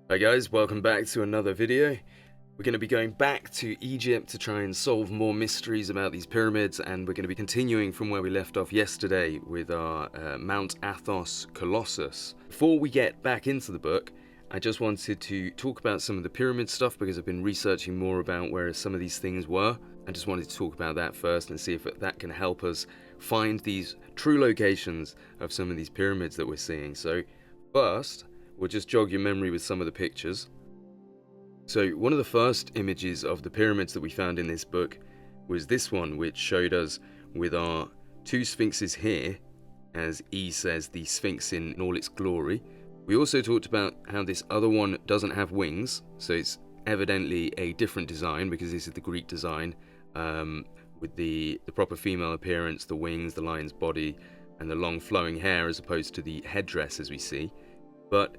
Hi guys, welcome back to another video. We're going to be going back to Egypt to try and solve more mysteries about these pyramids, and we're going to be continuing from where we left off yesterday with our Mount Athos Colossus. Before we get back into the book, I just wanted to talk about some of the pyramid stuff because I've been researching more about where some of these things were. I just wanted to talk about that first and see if that can help us find these true locations of some of these pyramids that we're seeing. So first, we'll just jog your memory with some of the pictures. So one of the first images of the pyramids that we found in this book was this one, which showed us with our two sphinxes here, as E says, the Sphinx in all its glory. We also talked about how this other one doesn't have wings, so it's evidently a different design because this is the Greek design, with the proper female appearance, the wings, the lion's body, and the long flowing hair as opposed to the headdress as we see. But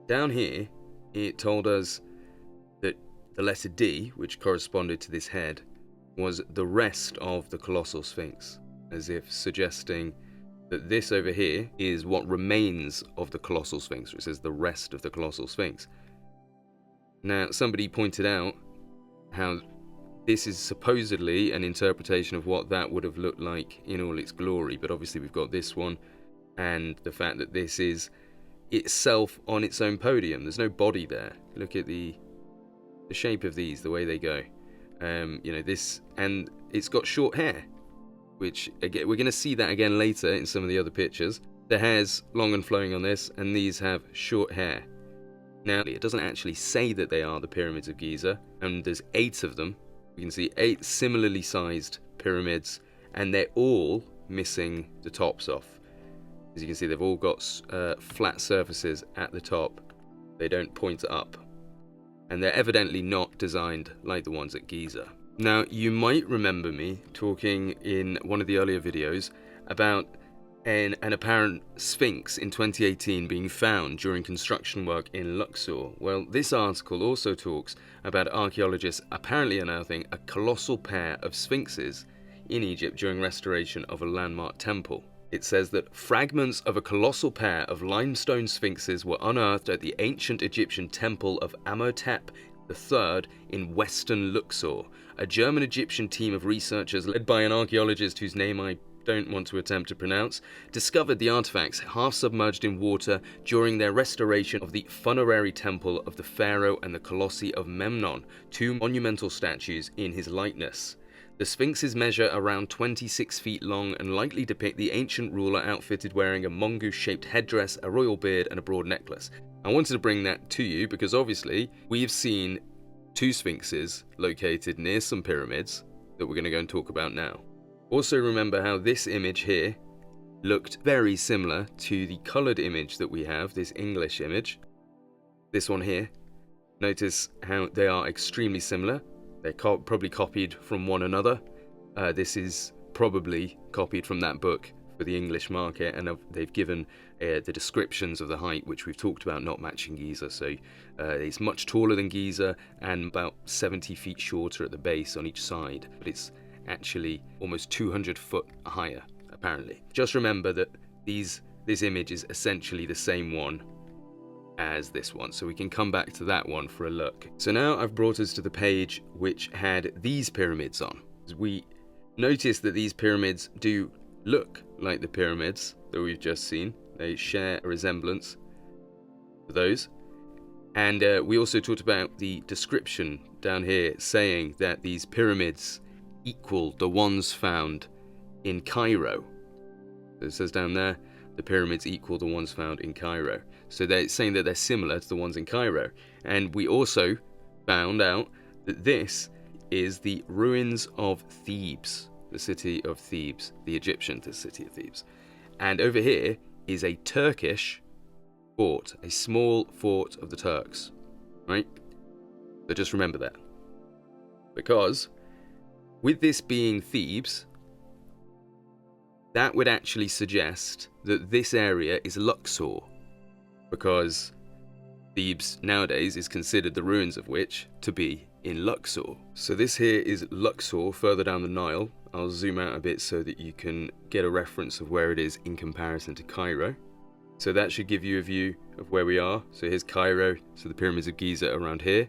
down here, it told us that the letter D, which corresponded to this head, was the rest of the colossal sphinx, as if suggesting that this over here is what remains of the colossal sphinx, which says the rest of the colossal sphinx. Now, somebody pointed out how this is supposedly an interpretation of what that would have looked like in all its glory, but obviously we've got this one, and the fact that this is itself on its own podium. There's no body there. Look at the shape of these, the way they go. This, and it's got short hair, which again we're going to see that again later in some of the other pictures. The hair's long and flowing on this, and these have short hair. Now, it doesn't actually say that they are the pyramids of Giza, and there's 8 of them. We can see 8 similarly sized pyramids, and they're all missing the tops off. As you can see, they've all got flat surfaces at the top. They don't point up. And they're evidently not designed like the ones at Giza. Now, you might remember me talking in one of the earlier videos about an apparent Sphinx in 2018 being found during construction work in Luxor. Well, this article also talks about archaeologists apparently unearthing a colossal pair of Sphinxes in Egypt during restoration of a landmark temple. It says that fragments of a colossal pair of limestone sphinxes were unearthed at the ancient Egyptian temple of Amenhotep III in western Luxor. A German-Egyptian team of researchers led by an archaeologist whose name I don't want to attempt to pronounce, discovered the artifacts half submerged in water during their restoration of the funerary temple of the pharaoh and the colossi of Memnon, 2 monumental statues in his likeness. The sphinxes measure around 26 feet long and likely depict the ancient ruler outfitted wearing a mongoose-shaped headdress, a royal beard, and a broad necklace. I wanted to bring that to you because obviously we've seen 2 sphinxes located near some pyramids that we're going to go and talk about now. Also remember how this image here looked very similar to the coloured image that we have, this English image. This one here. Notice how they are extremely similar. They're probably copied from one another. This is probably copied from that book for the English market, and they've given the descriptions of the height, which we've talked about not matching Giza. So it's much taller than Giza and about 70 feet shorter at the base on each side, but it's actually almost 200 foot higher, apparently. Just remember that this image is essentially the same one as this one, so we can come back to that one for a look. So now I've brought us to the page which had these pyramids on. We notice that these pyramids do look like the pyramids that we've just seen. They share a resemblance to those. And we also talked about the description down here saying that these pyramids equal the ones found in Cairo. So it says down there, the pyramids equal the ones found in Cairo. So they're saying that they're similar to the ones in Cairo. And we also found out that this is the ruins of Thebes, the city of Thebes, the Egyptian city of Thebes. And over here is a Turkish fort, a small fort of the Turks, right? So just remember that. Because with this being Thebes, that would actually suggest that this area is Luxor, because Thebes nowadays is considered, the ruins of which, to be in Luxor. So this here is Luxor further down the Nile. I'll zoom out a bit so that you can get a reference of where it is in comparison to Cairo. So that should give you a view of where we are. So here's Cairo, so the pyramids of Giza around here.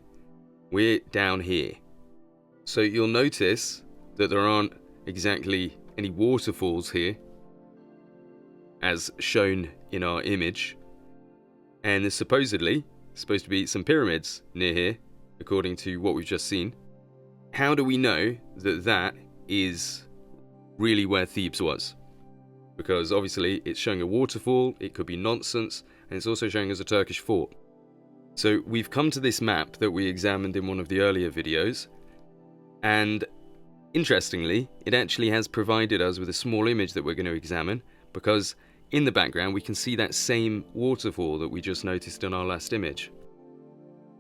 We're down here. So you'll notice that there aren't exactly any waterfalls here, as shown in our image. And there's supposedly supposed to be some pyramids near here, according to what we've just seen. How do we know that that is really where Thebes was? Because obviously it's showing a waterfall, it could be nonsense, and it's also showing us a Turkish fort. So we've come to this map that we examined in one of the earlier videos, and interestingly, it actually has provided us with a small image that we're going to examine, because in the background we can see that same waterfall that we just noticed in our last image.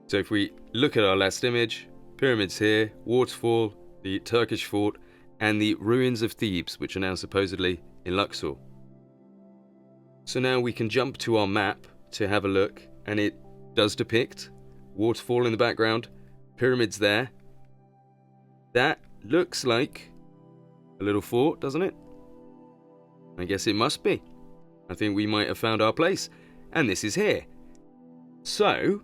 So if we look at our last image, pyramids here, waterfall, the Turkish fort, and the ruins of Thebes, which are now supposedly in Luxor. So now we can jump to our map to have a look, and it does depict waterfall in the background, pyramids there. That looks like a little fort, doesn't it? I guess it must be. I think we might have found our place, and this is here. So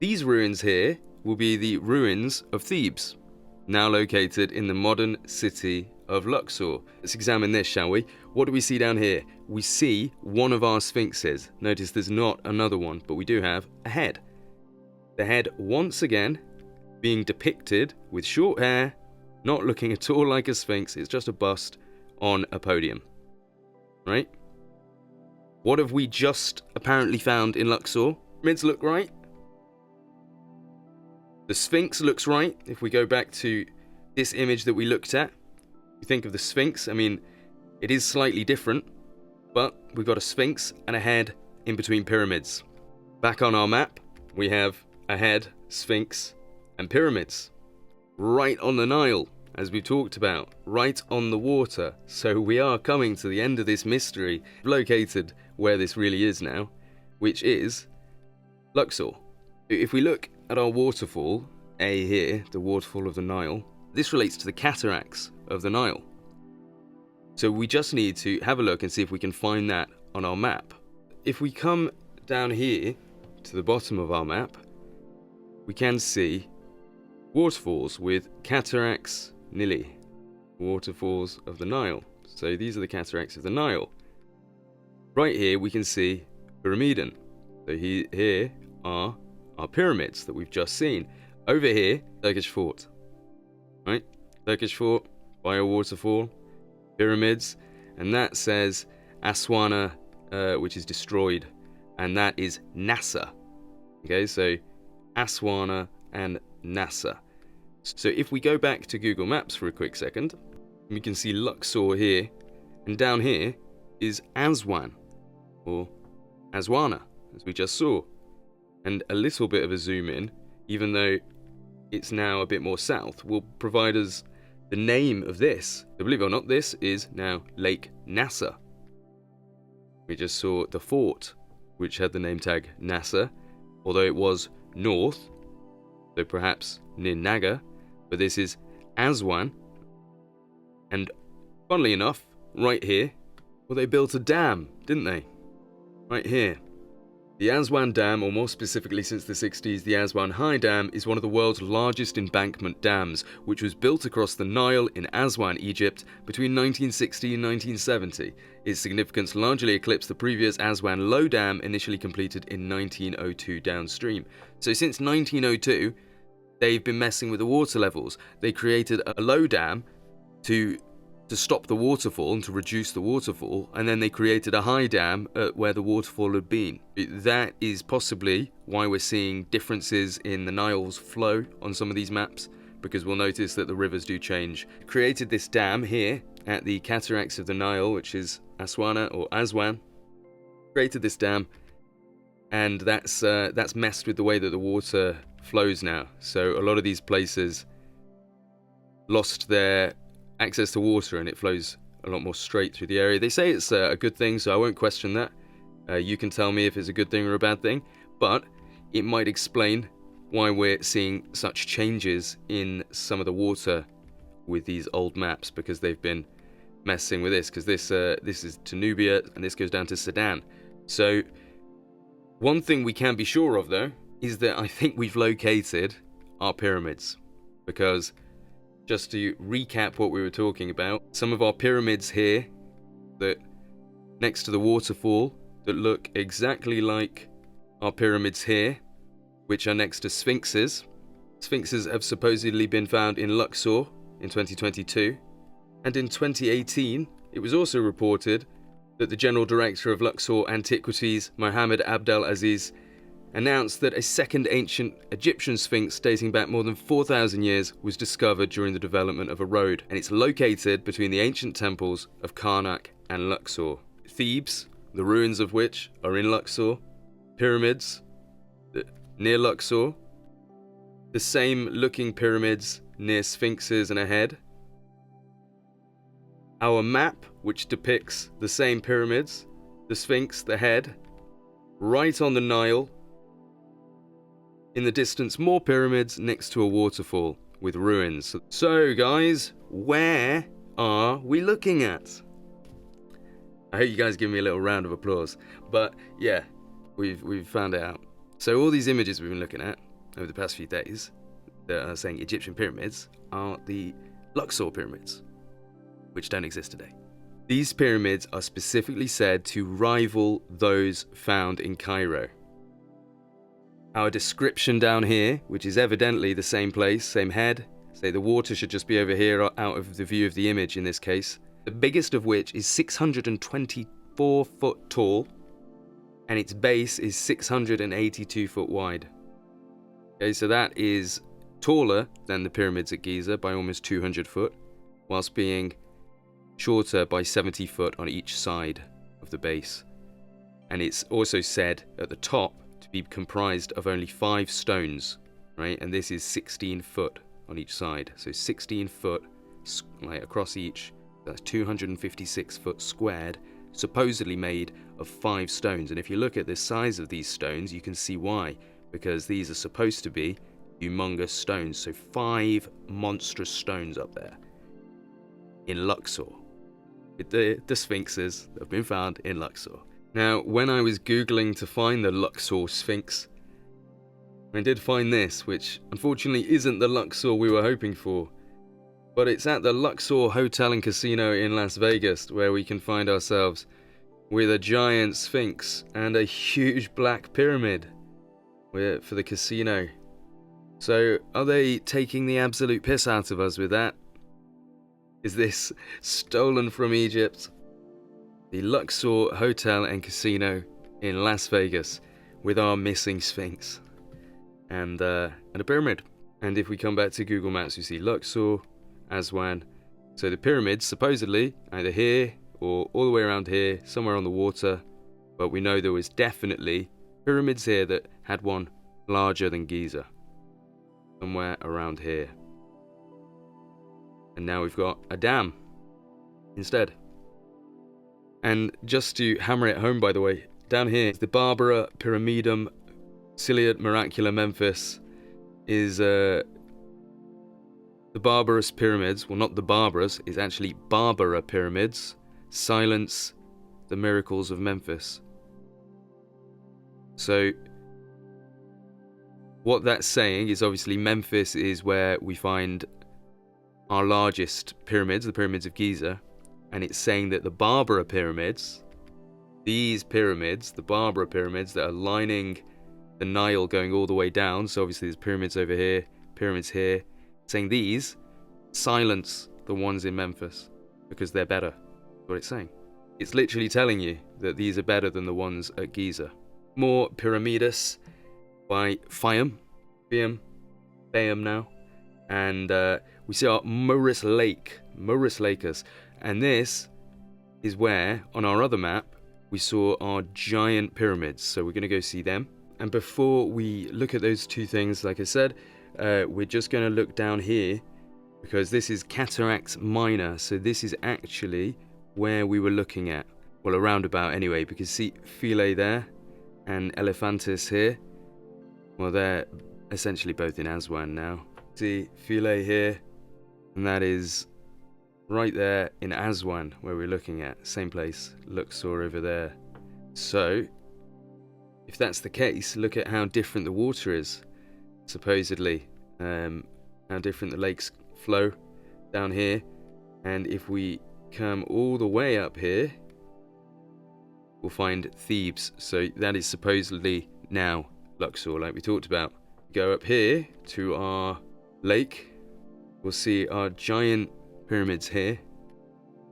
these ruins here will be the ruins of Thebes, now located in the modern city of Luxor. Let's examine this, shall we? What do we see down here? We see one of our sphinxes. Notice there's not another one, but we do have a head. The head, once again, being depicted with short hair, not looking at all like a sphinx. It's just a bust on a podium. Right? What have we just apparently found in Luxor? Pyramids look right. The Sphinx looks right. If we go back to this image that we looked at, you think of the Sphinx, I mean, it is slightly different, but we've got a Sphinx and a head in between pyramids. Back on our map, we have a head, Sphinx, and pyramids. Right on the Nile, as we've talked about, right on the water. So we are coming to the end of this mystery, located where this really is now, which is Luxor. If we look at our waterfall, A here, the waterfall of the Nile, this relates to the cataracts of the Nile. So we just need to have a look and see if we can find that on our map. If we come down here to the bottom of our map, we can see waterfalls with cataracts Nili, waterfalls of the Nile. So these are the cataracts of the Nile. Right here we can see Pyramiden. So here are our pyramids that we've just seen. Over here, Turkish fort. Right? Turkish fort, by a waterfall, pyramids, and that says Aswana, which is destroyed, and that is NASA. Okay, so Aswana and NASA. So if we go back to Google Maps for a quick second, we can see Luxor here, and down here is Aswan, or Aswana, as we just saw. And a little bit of a zoom in, even though it's now a bit more south, will provide us the name of this. So believe it or not, this is now Lake Nasser. We just saw the fort, which had the name tag Nasser, although it was north, so perhaps near Naga, but this is Aswan. And funnily enough, right here, well, they built a dam, didn't they? Right here. The Aswan Dam, or more specifically since the 60s, the Aswan High Dam, is one of the world's largest embankment dams, which was built across the Nile in Aswan, Egypt, between 1960 and 1970. Its significance largely eclipsed the previous Aswan Low Dam, initially completed in 1902 downstream. So since 1902, they've been messing with the water levels. They created a low dam to stop the waterfall and to reduce the waterfall, and then they created a high dam at where the waterfall had been. That is possibly why we're seeing differences in the Nile's flow on some of these maps, because we'll notice that the rivers do change. Created this dam here at the cataracts of the Nile, which is Aswana or Aswan. Created this dam, and that's messed with the way that the water flows now. So a lot of these places lost their access to water, and it flows a lot more straight through the area. They say it's a good thing, so I won't question that. You can tell me if it's a good thing or a bad thing, but it might explain why we're seeing such changes in some of the water with these old maps, because they've been messing with this, because this is to Nubia and this goes down to Sudan. So one thing we can be sure of, though, is that I think we've located our pyramids, because just to recap what we were talking about, some of our pyramids here that next to the waterfall that look exactly like our pyramids here, which are next to Sphinxes. Sphinxes have supposedly been found in Luxor in 2022, and in 2018 it was also reported that the General Director of Luxor Antiquities, Mohammed Abdel Aziz, announced that a second ancient Egyptian Sphinx dating back more than 4,000 years was discovered during the development of a road, and it's located between the ancient temples of Karnak and Luxor. Thebes, the ruins of which are in Luxor, pyramids near Luxor, the same looking pyramids near Sphinxes and ahead. Our map, which depicts the same pyramids, the Sphinx, the head, right on the Nile. In the distance, more pyramids next to a waterfall with ruins. So guys, where are we looking at? I hope you guys give me a little round of applause. But yeah, we've found it out. So all these images we've been looking at over the past few days that are saying Egyptian pyramids are the Luxor pyramids, which don't exist today. These pyramids are specifically said to rival those found in Cairo. Our description down here, which is evidently the same place, same head, say the water should just be over here out of the view of the image in this case, the biggest of which is 624 foot tall, and its base is 682 foot wide. Okay, so that is taller than the pyramids at Giza by almost 200 foot, whilst being shorter by 70 foot on each side of the base. And it's also said at the top to be comprised of only 5 stones, right? And this is 16 foot on each side. So 16 foot like across each, that's 256 foot squared, supposedly made of 5 stones. And if you look at the size of these stones, you can see why, because these are supposed to be humongous stones. So 5 monstrous stones up there in Luxor. The Sphinxes that have been found in Luxor. Now, when I was Googling to find the Luxor Sphinx, I did find this, which unfortunately isn't the Luxor we were hoping for. But it's at the Luxor Hotel and Casino in Las Vegas, where we can find ourselves with a giant Sphinx and a huge black pyramid for the casino. So, are they taking the absolute piss out of us with that? Is this stolen from Egypt? The Luxor Hotel and Casino in Las Vegas with our missing Sphinx and a pyramid. And if we come back to Google Maps, we see Luxor, Aswan. So the pyramids supposedly either here or all the way around here, somewhere on the water. But we know there was definitely pyramids here that had one larger than Giza, somewhere around here. And now we've got a dam instead. And just to hammer it home, by the way, down here, the Barbara Pyramidum Ciliat Miracula Memphis is the Barbarous Pyramids. Well, not the Barbarous, it's actually Barbara Pyramids. Silence the miracles of Memphis. So what that's saying is obviously Memphis is where we find our largest pyramids, the pyramids of Giza, and it's saying that the Barbara pyramids, these pyramids, the Barbara pyramids that are lining the Nile going all the way down, so obviously there's pyramids over here, pyramids here, saying these silence the ones in Memphis because they're better. That's what it's saying. It's literally telling you that these are better than the ones at Giza. More Pyramidas by Fayum now, and we see our Maurus Lacus, and this is where, on our other map, we saw our giant pyramids, so we're going to go see them. And before we look at those two things, like I said, we're just going to look down here, because this is Cataract Minor, so this is actually where we were looking at, well, a roundabout anyway, because see Philae there, and Elephantis here, well, they're essentially both in Aswan now. See Philae here, and that is right there in Aswan, where we're looking at. Same place, Luxor over there. So, if that's the case, look at how different the water is, supposedly. How different the lakes flow down here. And if we come all the way up here, we'll find Thebes. So that is supposedly now Luxor, like we talked about. Go up here to our lake, we'll see our giant pyramids here.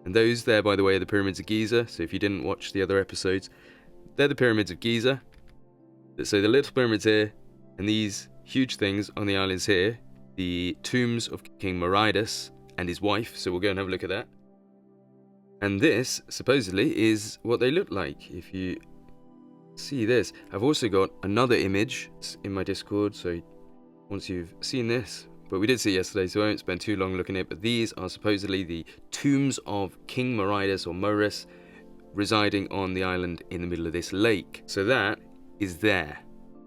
And those there, by the way, are the pyramids of Giza. So if you didn't watch the other episodes, they're the pyramids of Giza. So the little pyramids here, and these huge things on the islands here, the tombs of King Midas and his wife. So we'll go and have a look at that. And this, supposedly, is what they look like. If you see this, I've also got another image in my Discord, so once you've seen this, but we did see it yesterday, so I won't spend too long looking at it, but these are supposedly the tombs of King Midas or Morris residing on the island in the middle of this lake. So that is there,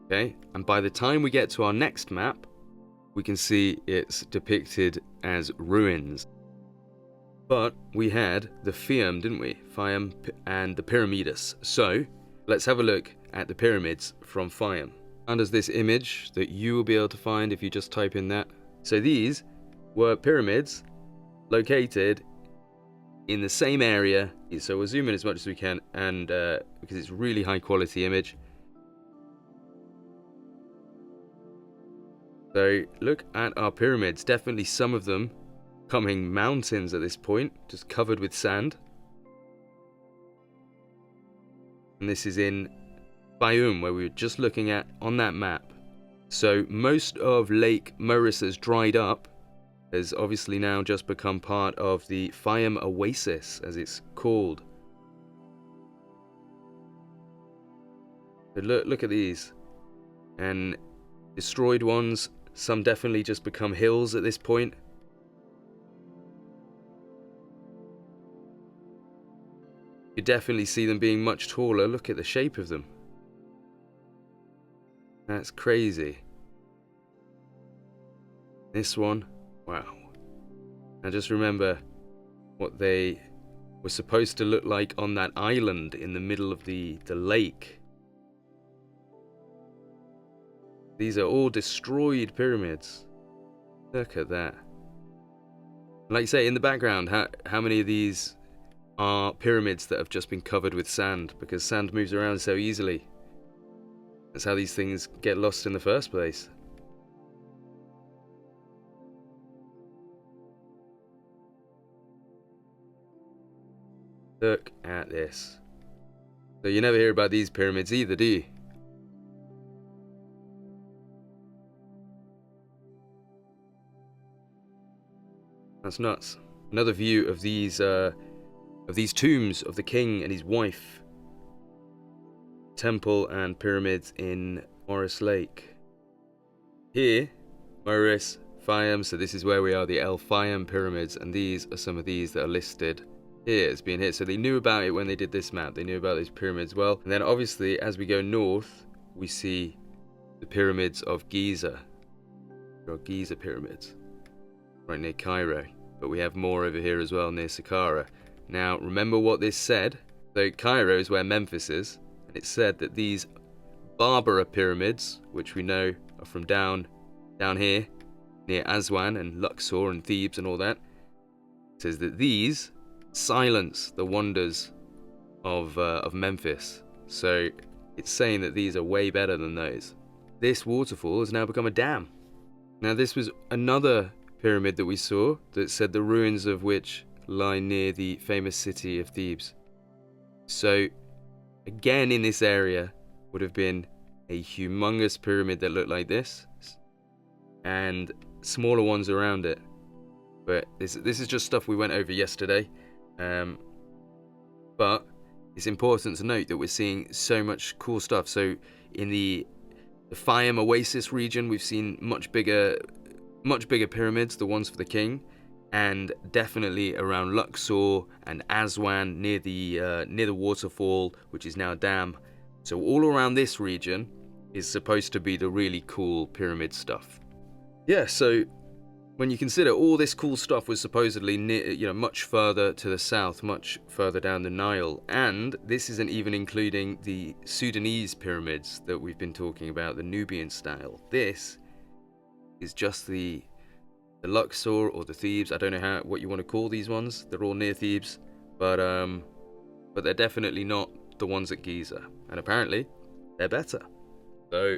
okay? And by the time we get to our next map, we can see it's depicted as ruins. But we had the Fium, didn't we? Fium and the Pyramidas. So let's have a look at the pyramids from Fium. And there's this image that you will be able to find if you just type in that. So these were pyramids located in the same area. So we'll zoom in as much as we can, and because it's really high quality image. So look at our pyramids. Definitely some of them coming mountains at this point, just covered with sand. And this is in Fayum, where we were just looking at on that map. So most of Lake Moeris has dried up, has obviously now just become part of the Fayum Oasis, as it's called. But look at these. And destroyed ones, some definitely just become hills at this point. You definitely see them being much taller. Look at the shape of them. That's crazy. This one, wow. Now just remember what they were supposed to look like on that island in the middle of the lake. These are all destroyed pyramids. Look at that. Like you say, in the background, how many of these are pyramids that have just been covered with sand, because sand moves around so easily. That's how these things get lost in the first place. Look at this. So you never hear about these pyramids either, do you? That's nuts. Another view of these tombs of the king and his wife. Temple and pyramids in Morris Lake. Here, Morris, Fayum, so this is where we are, the El Fayum pyramids, and these are some of these that are listed here as being here. So they knew about it when they did this map. They knew about these pyramids well. And then obviously, as we go north, we see the pyramids of Giza. There are Giza pyramids right near Cairo. But we have more over here as well near Saqqara. Now, remember what this said? So Cairo is where Memphis is, and it said that these Barbara pyramids, which we know are from down here, near Aswan and Luxor and Thebes and all that, says that these silence the wonders of Memphis. So it's saying that these are way better than those. This waterfall has now become a dam. Now this was another pyramid that we saw that said the ruins of which lie near the famous city of Thebes. So again in this area would have been a humongous pyramid that looked like this, and smaller ones around it. But this is just stuff we went over yesterday. But it's important to note that we're seeing so much cool stuff. So in the Fayum Oasis region, we've seen much bigger pyramids, the ones for the king, and definitely around Luxor and Aswan near the waterfall, which is now a dam. So all around this region is supposed to be the really cool pyramid stuff. Yeah, so when you consider all this cool stuff was supposedly near, much further to the south, much further down the Nile, and this isn't even including the Sudanese pyramids that we've been talking about, the Nubian style. This is just the Luxor or the Thebes. I don't know what you want to call these ones. They're all near Thebes, but they're definitely not the ones at Giza, and apparently they're better. So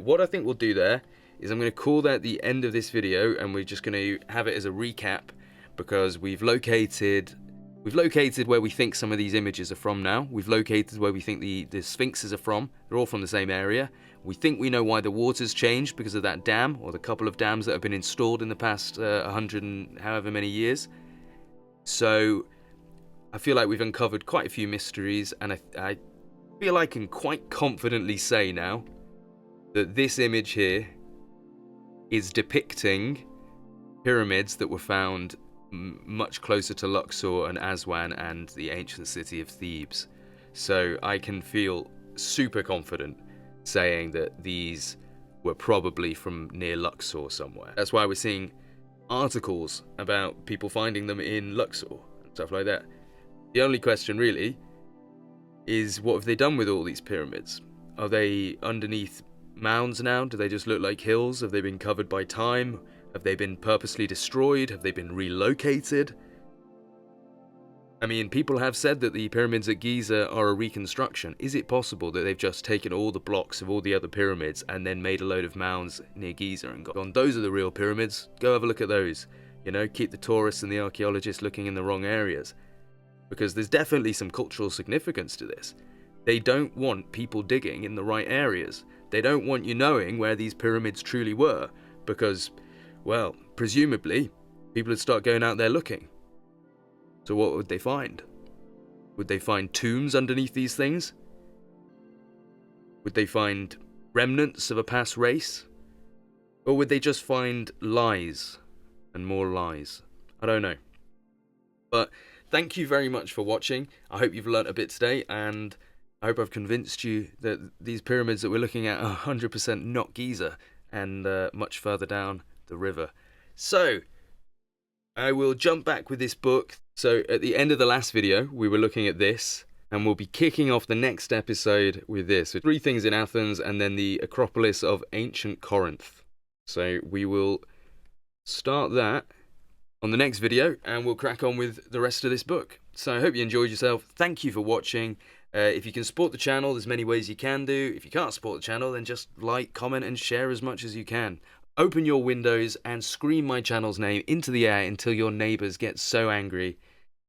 what I think we'll do there is I'm going to call that the end of this video, and we're just going to have it as a recap, because we've located where we think some of these images are from now. We've located where we think the Sphinxes are from. They're all from the same area. We think we know why the water's changed because of that dam, or the couple of dams that have been installed in the past 100 and however many years. So I feel like we've uncovered quite a few mysteries, and I feel I can quite confidently say now that this image here is depicting pyramids that were found much closer to Luxor and Aswan and the ancient city of Thebes. So I can feel super confident saying that these were probably from near Luxor somewhere. That's why we're seeing articles about people finding them in Luxor and stuff like that. The only question really is, what have they done with all these pyramids? Are they underneath mounds now? Do they just look like hills? Have they been covered by time? Have they been purposely destroyed? Have they been relocated? I mean, people have said that the pyramids at Giza are a reconstruction. Is it possible that they've just taken all the blocks of all the other pyramids and then made a load of mounds near Giza and gone, those are the real pyramids, go have a look at those? Keep the tourists and the archaeologists looking in the wrong areas. Because there's definitely some cultural significance to this. They don't want people digging in the right areas. They don't want you knowing where these pyramids truly were, because, well, presumably, people would start going out there looking. So what would they find? Would they find tombs underneath these things? Would they find remnants of a past race? Or would they just find lies and more lies? I don't know. But thank you very much for watching. I hope you've learnt a bit today, and I hope I've convinced you that these pyramids that we're looking at are 100% not Giza, and much further down the river. So I will jump back with this book. So at the end of the last video, we were looking at this, and we'll be kicking off the next episode with this. With 3 things in Athens, and then the Acropolis of ancient Corinth. So we will start that on the next video, and we'll crack on with the rest of this book. So I hope you enjoyed yourself. Thank you for watching. If you can support the channel, there's many ways you can do. If you can't support the channel, then just like, comment, and share as much as you can. Open your windows and scream my channel's name into the air until your neighbours get so angry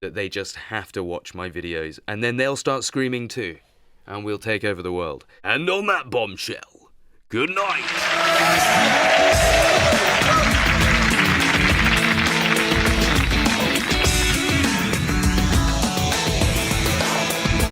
that they just have to watch my videos. And then they'll start screaming too, and we'll take over the world. And on that bombshell, good night.